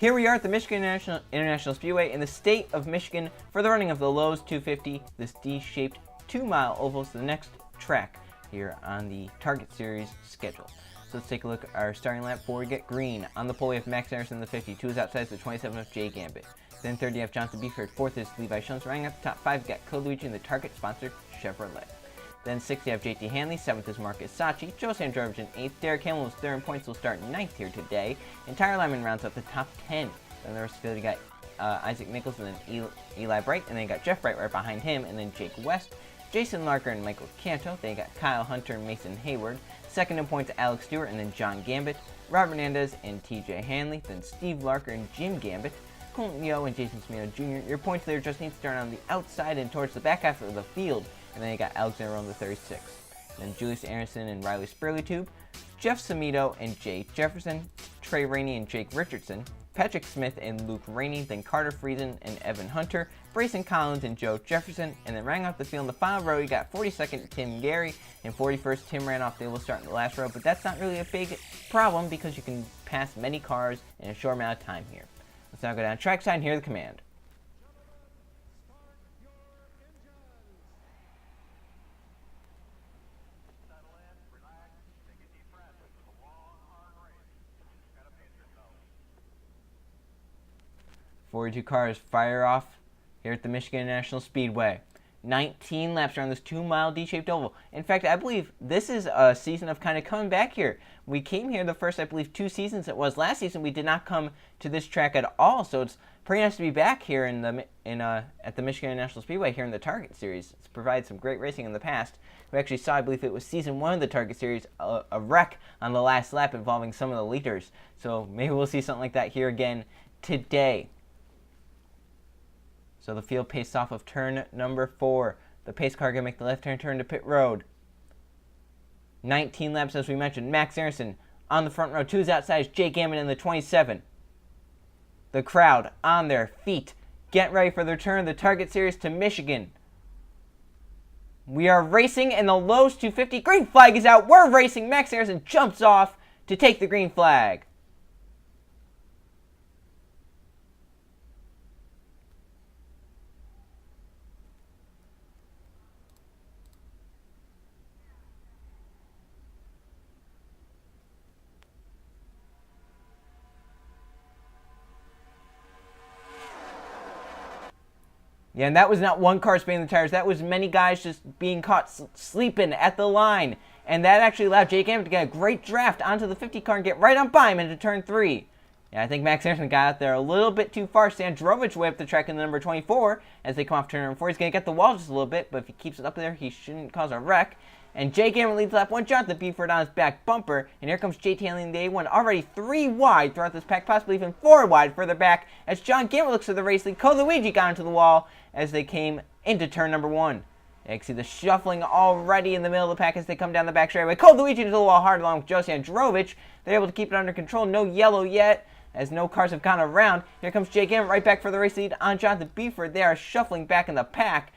Here we are at the Michigan International Speedway in the state of Michigan for the running of the Lowe's 250, this D-shaped 2-mile oval, the next track here on the Target Series schedule. So let's take a look at our starting lap. Before we get green, on the pole we have Max Anderson in the 50, 2 is outside, the 27 of Jay Gambit. Then third you have Jonathan Beeford, fourth is Levi Schoens. Running at the top 5 you got Code Luigi in the Target-sponsored Chevrolet. Then 6th you have JT Hanley, 7th is Marcus Sachi, Joe Sandrovich in 8th, Derek Hamill is 3rd in points, will start 9th here today, and Tyler Lyman rounds up the top 10. Then the rest of the field you got Isaac Nichols and then Eli Bright, and then you got Jeff Bright right behind him, and then Jake West, Jason Larker and Michael Canto. Then you got Kyle Hunter and Mason Hayward, 2nd in points Alex Stewart, and then John Gambit, Rob Hernandez and TJ Hanley, then Steve Larker and Jim Gambit, Colton Yo and Jason Smino Jr. Your points there just need to start on the outside and towards the back half of the field. And then you got Alexander on the 36th. Then Julius Anderson and Riley Spurley-Tube, Jeff Samito and Jay Jefferson, Trey Rainey and Jake Richardson, Patrick Smith and Luke Rainey, then Carter Friesen and Evan Hunter, Brayson Collins and Joe Jefferson, and then rounding off the field in the final row, you got 42nd Tim Gary and 41st Tim Ranoff. They will start in the last row, but that's not really a big problem because you can pass many cars in a short amount of time here. Let's now go down trackside and hear the command. Forty-two cars fire off here at the Michigan International Speedway. 19 laps around this 2-mile D-shaped oval. In fact, I believe this is a season of kind of coming back here. We came here the first, I believe, 2 seasons it was. Last season we did not come to this track at all, so it's pretty nice to be back here at the Michigan International Speedway here in the Target Series. It's provided some great racing in the past. We actually saw, I believe it was season 1 of the Target Series, a wreck on the last lap involving some of the leaders. So maybe we'll see something like that here again today. So the field paced off of turn number 4. The pace car going to make the left-hand turn to pit road. 19 laps, as we mentioned. Max Anderson on the front row. 2 is outside. Jake Gambit in the 27. The crowd on their feet. Get ready for the return of the Target Series to Michigan. We are racing in the Lowe's 250. Green flag is out. We're racing. Max Anderson jumps off to take the green flag. Yeah, and that was not one car spinning the tires. That was many guys just being caught sleeping at the line. And that actually allowed Jake Gambit to get a great draft onto the 50 car and get right on by him into turn 3. Yeah, I think Max Anderson got out there a little bit too far. Sandrovich way up the track in the number 24 as they come off turn number 4. He's going to get the wall just a little bit, but if he keeps it up there, he shouldn't cause a wreck. And Jay Gambit leads lap 1. Jonathan Beeford on his back bumper. And here comes JT Hanley in the A1. Already 3 wide throughout this pack, possibly even 4 wide further back. As John Gambit looks for the race lead. Code Luigi got into the wall as they came into turn number 1. You can see the shuffling already in the middle of the pack as they come down the back straightaway. Code Luigi into the wall hard along with Joe Sandrovich. They're able to keep it under control. No yellow yet as no cars have gone around. Here comes Jay Gambit right back for the race lead on Jonathan Beeford. They are shuffling back in the pack.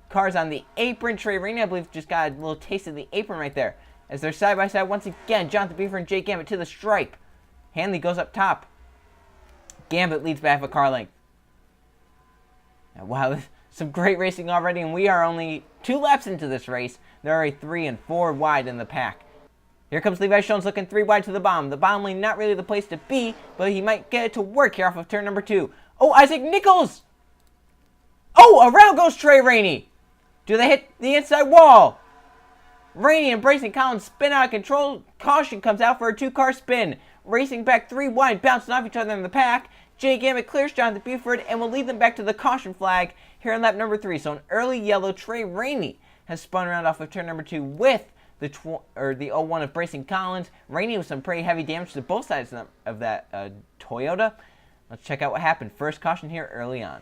Cars on the apron. Trey Rainey, I believe, just got a little taste of the apron right there. As they're side by side once again. Jonathan Beeford and Jake Gambit to the stripe. Hanley goes up top. Gambit leads by half a car length. Now, wow, some great racing already, and we are only 2 laps into this race. There are 3 and 4 wide in the pack. Here comes Levi Schoens looking 3 wide to the bottom. The bottom lane not really the place to be, but he might get it to work here off of turn number 2. Oh, Isaac Nichols! Oh, around goes Trey Rainey! Do they hit the inside wall? Rainey and Brayson Collins spin out of control. Caution comes out for a 2-car spin. Racing back 3 wide, bouncing off each other in the pack. Jay Gambit clears Jonathan Beeford and will lead them back to the caution flag here in lap number 3. So an early yellow. Trey Rainey has spun around off of turn number 2 with the 01 of Brayson Collins. Rainey with some pretty heavy damage to both sides of that Toyota. Let's check out what happened. First caution here early on.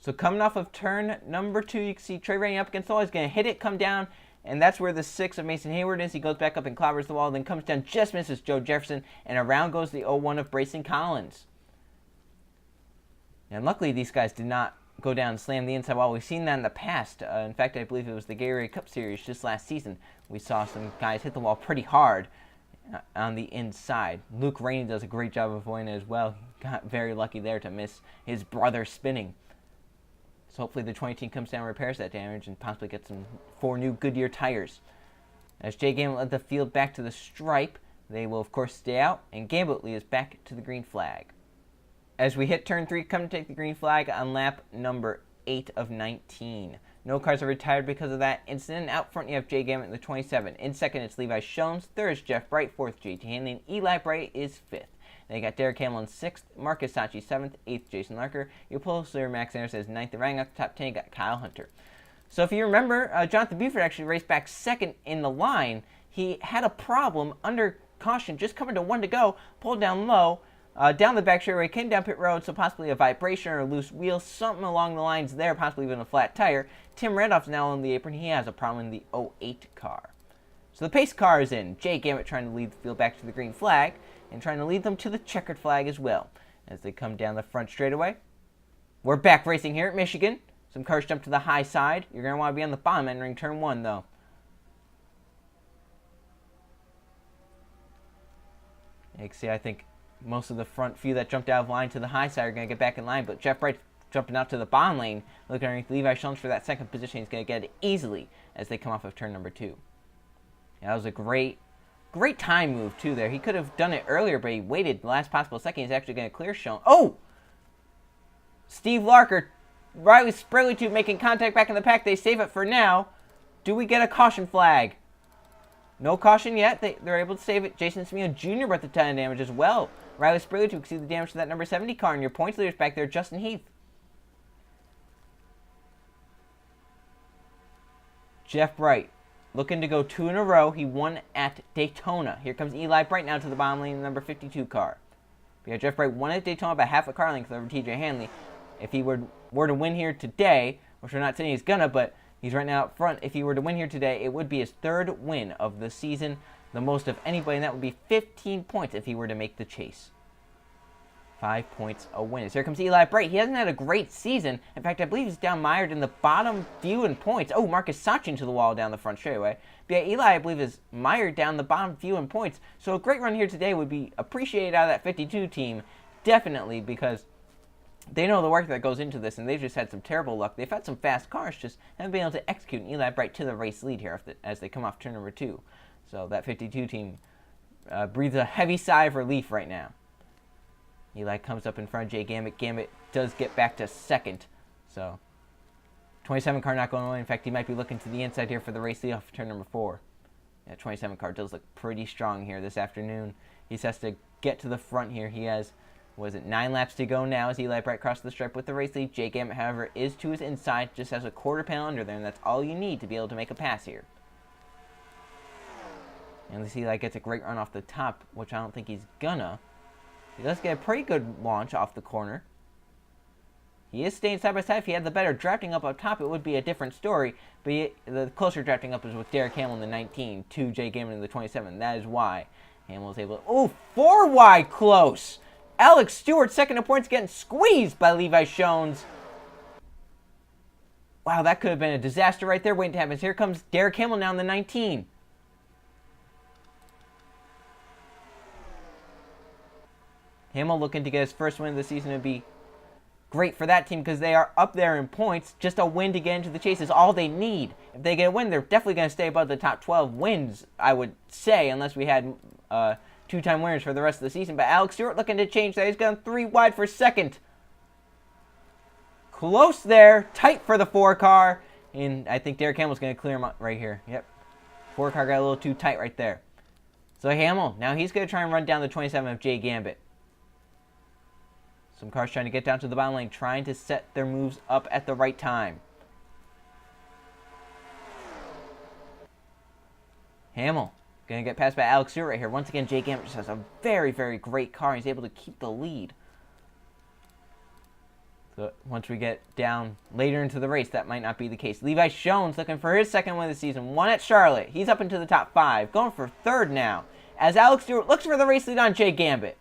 So coming off of turn number 2, you can see Trey Rainey up against the wall. He's going to hit it, come down, and that's where the 6 of Mason Hayward is. He goes back up and clobbers the wall, then comes down, just misses Joe Jefferson, and around goes the 01 of Brayson Collins. And luckily, these guys did not go down and slam the inside wall. We've seen that in the past. In fact, I believe it was the Gatorade Cup Series just last season. We saw some guys hit the wall pretty hard on the inside. Luke Rainey does a great job of avoiding it as well. got very lucky there to miss his brother spinning. So hopefully the 20 team comes down and repairs that damage and possibly gets some 4 new Goodyear tires. As Jay Gambit led the field back to the stripe, they will of course stay out, and Gambit leads back to the green flag. As we hit turn 3, come to take the green flag on lap number 8 of 19. No cars are retired because of that incident. Out front you have Jay Gambit in the 27. In second it's Levi Shones. Third is Jeff Bright. Fourth JT Hanley. And Eli Bright is 5th. Then you got Derek Hamill in 6th. Marcus Sachi 7th. 8th Jason Larker. Your poster Max Anderson is 9th. And running up the top 10 you got Kyle Hunter. So if you remember, Jonathan Buford actually raced back 2nd in the line. He had a problem under caution, just coming to 1 to go, pulled down low. Down the back straightaway, came down pit road, so possibly a vibration or a loose wheel, something along the lines there, possibly even a flat tire. Tim Randolph's now on the apron. He has a problem in the 08 car. So the pace car is in. Jay Gambit trying to lead the field back to the green flag and trying to lead them to the checkered flag as well as they come down the front straightaway. We're back racing here at Michigan. Some cars jump to the high side. You're going to want to be on the bottom entering turn 1, though. You can see, I think, most of the front few that jumped out of line to the high side are going to get back in line, but Jeff Bright jumping out to the bottom lane, looking underneath Levi Shones for that second position. He's going to get it easily as they come off of turn number 2. Yeah, that was a great time move, too, there. He could have done it earlier, but he waited the last possible second. He's actually going to clear Shones. Oh! Steve Larker, Riley Sprillitube making contact back in the pack. They save it for now. Do we get a caution flag? No caution yet. They're able to save it. Jason Smeo Jr. brought the ton of damage as well. Riley Sprillitube to exceed the damage to that number 70 car. And your points leaders back there, Justin Heath. Jeff Bright looking to go 2 in a row. He won at Daytona. Here comes Eli Bright now to the bottom lane, the number 52 car. Yeah, Jeff Bright won at Daytona by half a car length over TJ Hanley. If he were to win here today, which we're not saying he's gonna, but he's right now up front. If he were to win here today, it would be his 3rd win of the season, the most of anybody, and that would be 15 points if he were to make the chase. 5 points a win. So here comes Eli Bright. He hasn't had a great season. In fact, I believe he's down mired in the bottom few in points. Oh, Marcus Sachin to the wall down the front straightaway. But yeah, Eli, I believe, is mired down the bottom few in points. So a great run here today would be appreciated out of that 52 team, definitely, because they know the work that goes into this, and they've just had some terrible luck. They've had some fast cars, just haven't been able to execute. And Eli Bright to the race lead here as they come off turn number 2. So that 52 team breathes a heavy sigh of relief right now. Eli comes up in front of Jay Gambit. Gambit does get back to 2nd. So 27 car not going away. In fact, he might be looking to the inside here for the race lead off turn number 4. Yeah, 27 car does look pretty strong here this afternoon. He just has to get to the front here. He has, 9 laps to go now as Eli Bright crosses the stripe with the race lead. Jay Gambit, however, is to his inside, just has a quarter panel under there, and that's all you need to be able to make a pass here. And let's see, Eli gets a great run off the top, which I don't think he's gonna. He does get a pretty good launch off the corner. He is staying side by side. If he had the better drafting up top, it would be a different story. But the closer drafting up is with Derek Hamill in the 19 to Jay Gambit in the 27. That is why Hamill is able to... Oh, 4 wide close! Alex Stewart, 2nd in points, getting squeezed by Levi Shones. Wow, that could have been a disaster right there waiting to happen. Here comes Derek Hamill now in the 19. Hamill looking to get his first win of the season would be great for that team because they are up there in points. Just a win to get into the chase is all they need. If they get a win, they're definitely going to stay above the top 12 wins, I would say, unless we had 2-time winners for the rest of the season. But Alex Stewart looking to change that. He's gone 3 wide for 2nd. Close there. Tight for the 4 car. And I think Derek Hamill's going to clear him up right here. Yep. 4 car got a little too tight right there. So Hamill, now he's going to try and run down the 27 of Jay Gambit. Some cars trying to get down to the bottom lane, trying to set their moves up at the right time. Hamill going to get passed by Alex Stewart right here. Once again, Jay Gambit just has a very, very great car. He's able to keep the lead. So once we get down later into the race, that might not be the case. Levi Shones looking for his 2nd win of the season. 1 at Charlotte. He's up into the top 5. Going for 3rd now. As Alex Stewart looks for the race lead on Jay Gambit.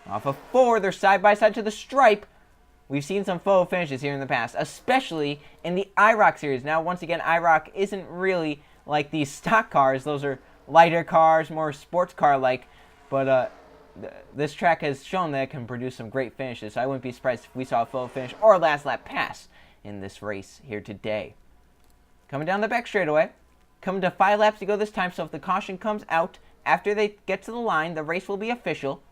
Off of 4, they're side by side to the stripe. We've seen some photo finishes here in the past, especially in the IROC series. Now, once again, IROC isn't really like these stock cars. Those are lighter cars, more sports car-like. But this track has shown that it can produce some great finishes, so I wouldn't be surprised if we saw a photo finish or a last lap pass in this race here today. Coming down the back straightaway. Coming to 5 laps to go this time, so if the caution comes out after they get to the line, the race will be official.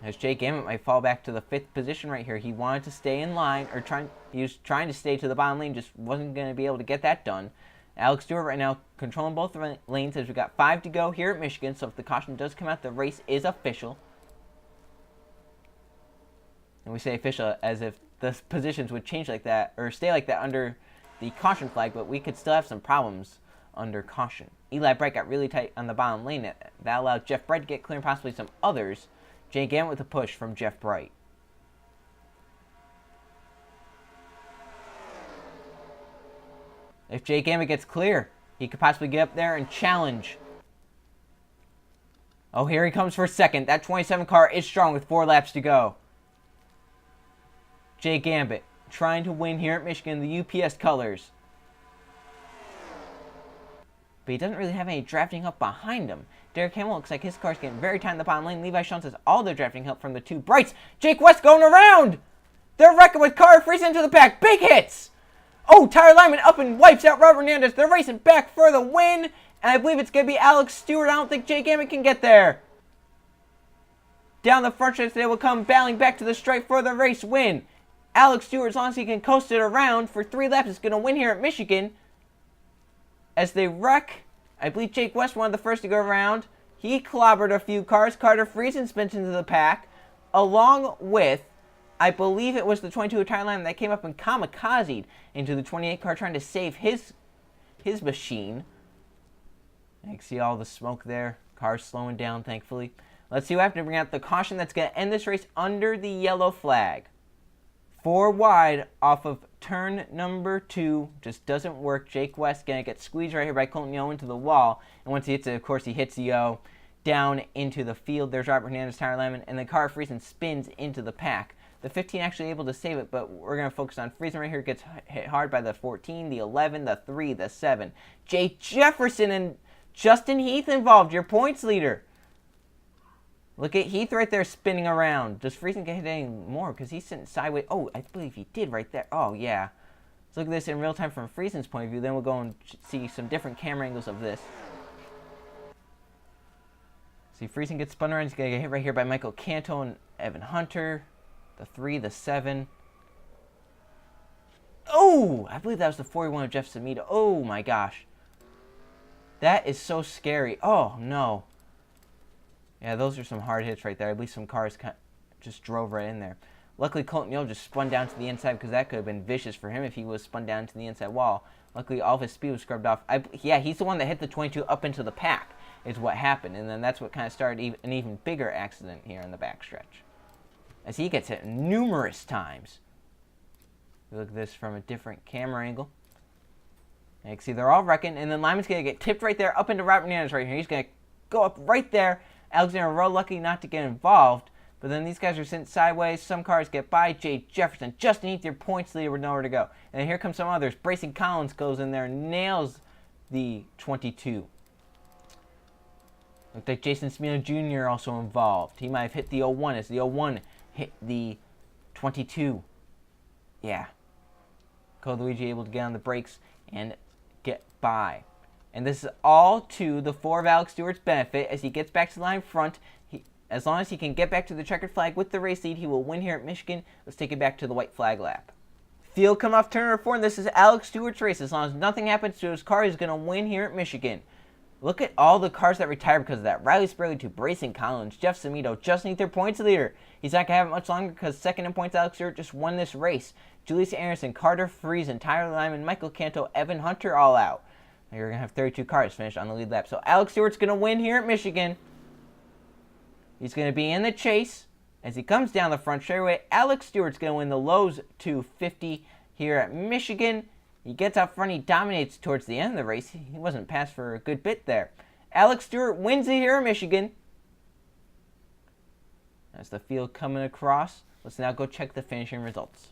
As Jake Gamet might fall back to the 5th position right here. He wanted to stay in line, or he was trying to stay to the bottom lane, just wasn't going to be able to get that done. Alex Stewart right now controlling both lanes as we got 5 to go here at Michigan, so if the caution does come out, the race is official. And we say official as if the positions would change like that, or stay like that under the caution flag, but we could still have some problems under caution. Eli Bright got really tight on the bottom lane. That allowed Jeff Bright to get clear and possibly some others. Jay Gamet with a push from Jeff Bright. If Jay Gamet gets clear, he could possibly get up there and challenge. Oh, here he comes for second. That 27 car is strong with 4 laps to go. Jay Gamet trying to win here at Michigan, the UPS colors. But he doesn't really have any drafting help behind him. Derek Hamill looks like his car's getting very tight in the bottom lane. Levi Schoen has all the drafting help from the 2 Brights. Jake West going around! They're wrecking with car, freezing into the pack. Big hits! Oh, Tyler Lyman up and wipes out Robert Hernandez. They're racing back for the win. And I believe it's going to be Alex Stewart. I don't think Jake Gamet can get there. Down the front stretch, they will come battling back to the stripe for the race win. Alex Stewart, as long as he can coast it around for 3 laps, is going to win here at Michigan. As they wreck, I believe Jake West wanted the first to go around. He clobbered a few cars. Carter Friesen spins into the pack, along with, I believe it was the 22 tire line that came up and kamikazed into the 28 car, trying to save his machine. You can see all the smoke there. Cars slowing down, thankfully. Let's see what happens to bring out the caution that's going to end this race under the yellow flag. 4 wide off of turn number 2. Just doesn't work. Jake West going to get squeezed right here by Colton Yo into the wall. And once he hits it, of course, he hits Yo down into the field. There's Robert Hernandez, Tyler Lemon, and the car Friesen spins into the pack. The 15 actually able to save it, but we're going to focus on Friesen right here. Gets hit hard by the 14, the 11, the 3, the 7. Jay Jefferson and Justin Heath involved, your points leader. Look at Heath right there spinning around. Does Friesen get hit any more? Because he's sitting sideways. Oh, I believe he did right there. Oh, yeah. Let's look at this in real time from Friesen's point of view. Then we'll go and see some different camera angles of this. See, Friesen gets spun around. He's going to get hit right here by Michael Canto and Evan Hunter. The 3, the 7. Oh, I believe that was the 41 of Jeff Samita. Oh, my gosh. That is so scary. Oh, no. Yeah, those are some hard hits right there. I believe some cars just drove right in there. Luckily, Colton Yo just spun down to the inside, because that could have been vicious for him if he was spun down to the inside wall. Luckily, all of his speed was scrubbed off. Yeah, he's the one that hit the 22 up into the pack is what happened. And then that's what kind of started an even bigger accident here in the backstretch, as he gets hit numerous times. Look at this from a different camera angle. And you can see they're all wrecking. And then Lyman's going to get tipped right there up into Robert Hernandez right here. He's going to go up right there. Alexander Rowe lucky not to get involved. But then these guys are sent sideways. Some cars get by. Jay Jefferson, Justin Heath, your points leader with nowhere to go. And here comes some others. Brayson Collins goes in there and nails the 22. Looks like Jason Smino Jr. also involved. He might have hit the 01 as the 01 hit the 22. Yeah. Code Luigi able to get on the brakes and get by. And this is all to the 4 of Alex Stewart's benefit as he gets back to the line front. As long as he can get back to the checkered flag with the race lead, he will win here at Michigan. Let's take it back to the white flag lap. Field come off turn number 4, and this is Alex Stewart's race. As long as nothing happens to his car, he's going to win here at Michigan. Look at all the cars that retired because of that. Riley Sprague to Brayson Collins, Jeff Samito, Justin Heath, their points leader. He's not going to have it much longer because second in points, Alex Stewart just won this race. Julius Anderson, Carter Friesen, Tyler Lyman, Michael Canto, Evan Hunter all out. Now you're going to have 32 cars finished on the lead lap. So Alex Stewart's going to win here at Michigan. He's going to be in the chase as he comes down the front straightaway. Alex Stewart's going to win the Lowe's 250 here at Michigan. He gets out front. He dominates towards the end of the race. He wasn't passed for a good bit there. Alex Stewart wins it here at Michigan. That's the field coming across. Let's now go check the finishing results.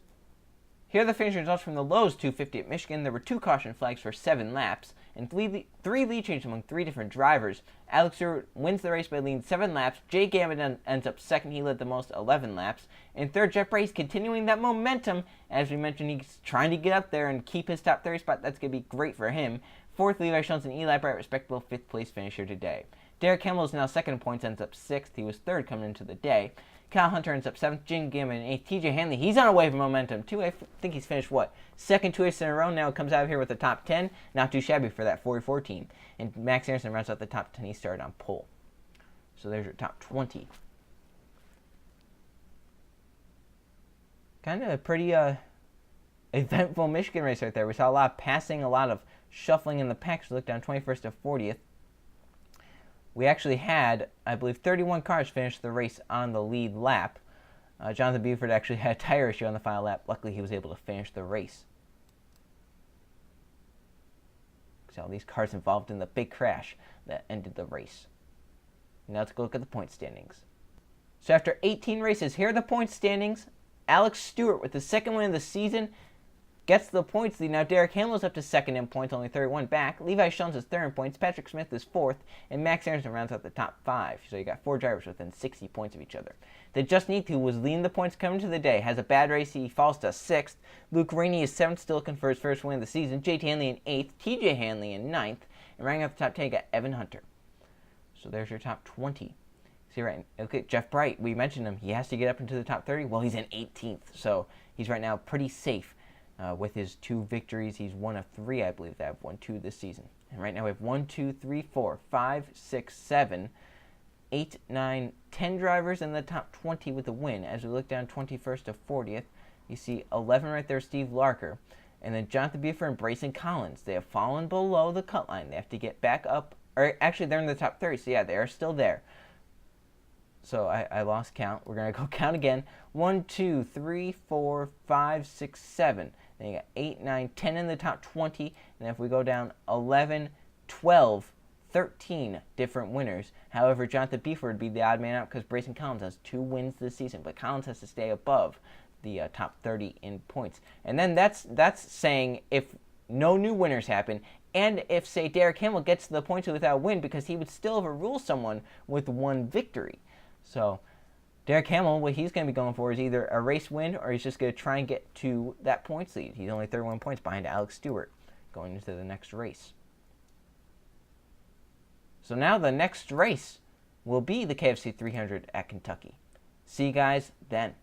Here are the finish results from the Lowe's 250 at Michigan. There were 2 caution flags for 7 laps, and 3 lead changes among 3 different drivers. Alex Stewart wins the race by leading 7 laps. Jay Gambit ends up second. He led the most, 11 laps. In third, Jeff Bray's continuing that momentum. As we mentioned, he's trying to get up there and keep his top 30 spot. That's going to be great for him. Fourth, Levi Shultz and Eli Bright, respectable 5th place finisher today. Derek Hamill is now second in points, ends up 6th. He was third coming into the day. Kyle Hunter ends up 7th. Jim Gambit in 8th. TJ Hanley, he's on a wave of momentum too. I think he's finished, second 2 races in a row. Now comes out of here with the top 10. Not too shabby for that 44 team. And Max Anderson rounds out the top 10. He started on pole. So there's your top 20. Kind of a pretty eventful Michigan race right there. We saw a lot of passing, a lot of shuffling in the packs. We look down 21st to 40th. We actually had, I believe, 31 cars finish the race on the lead lap. Jonathan Buford actually had a tire issue on the final lap. Luckily, he was able to finish the race. So all these cars involved in the big crash that ended the race. Now let's go look at the point standings. So after 18 races, here are the point standings. Alex Stewart with the second win of the season gets the points lead. Now Derek Hamill is up to second in points, only 31 back. Levi Shultz is third in points. Patrick Smith is fourth, and Max Anderson rounds out the top 5. So you got 4 drivers within 60 points of each other. The Just Need To was leading the points coming to the day. Has a bad race. He falls to 6th. Luke Rainey is 7th, still looking for his first win of the season. JT Hanley in 8th. TJ Hanley in 9th. And rounding out the top 10, you got Evan Hunter. So there's your top 20. See right, okay, Jeff Bright, we mentioned him. He has to get up into the top 30. Well, he's in 18th, so he's right now pretty safe with his 2 victories. He's one of 3, I believe, that have won 2 this season. And right now we have 1, 2, 3, 4, 5, 6, 7, 8, 9, 10 drivers in the top 20 with a win. As we look down 21st to 40th, you see 11 right there, Steve Larker. And then Jonathan Buford and Brayson Collins. They have fallen below the cut line. They have to get back up. Or actually, they're in the top 30, so yeah, they are still there. So I lost count. We're going to go count again. 1, 2, 3, 4, 5, 6, 7. Then you got 8, 9, 10 in the top 20. And if we go down 11, 12, 13 different winners. However, Jonathan Buford would be the odd man out because Brayson Collins has 2 wins this season. But Collins has to stay above the top 30 in points. And then that's saying if no new winners happen, and if, say, Derek Hamill gets to the points without a win, because he would still overrule someone with 1 victory. So Derek Hamill, what he's going to be going for is either a race win or he's just going to try and get to that points lead. He's only 31 points behind Alex Stewart going into the next race. So now the next race will be the KFC 300 at Kentucky. See you guys then.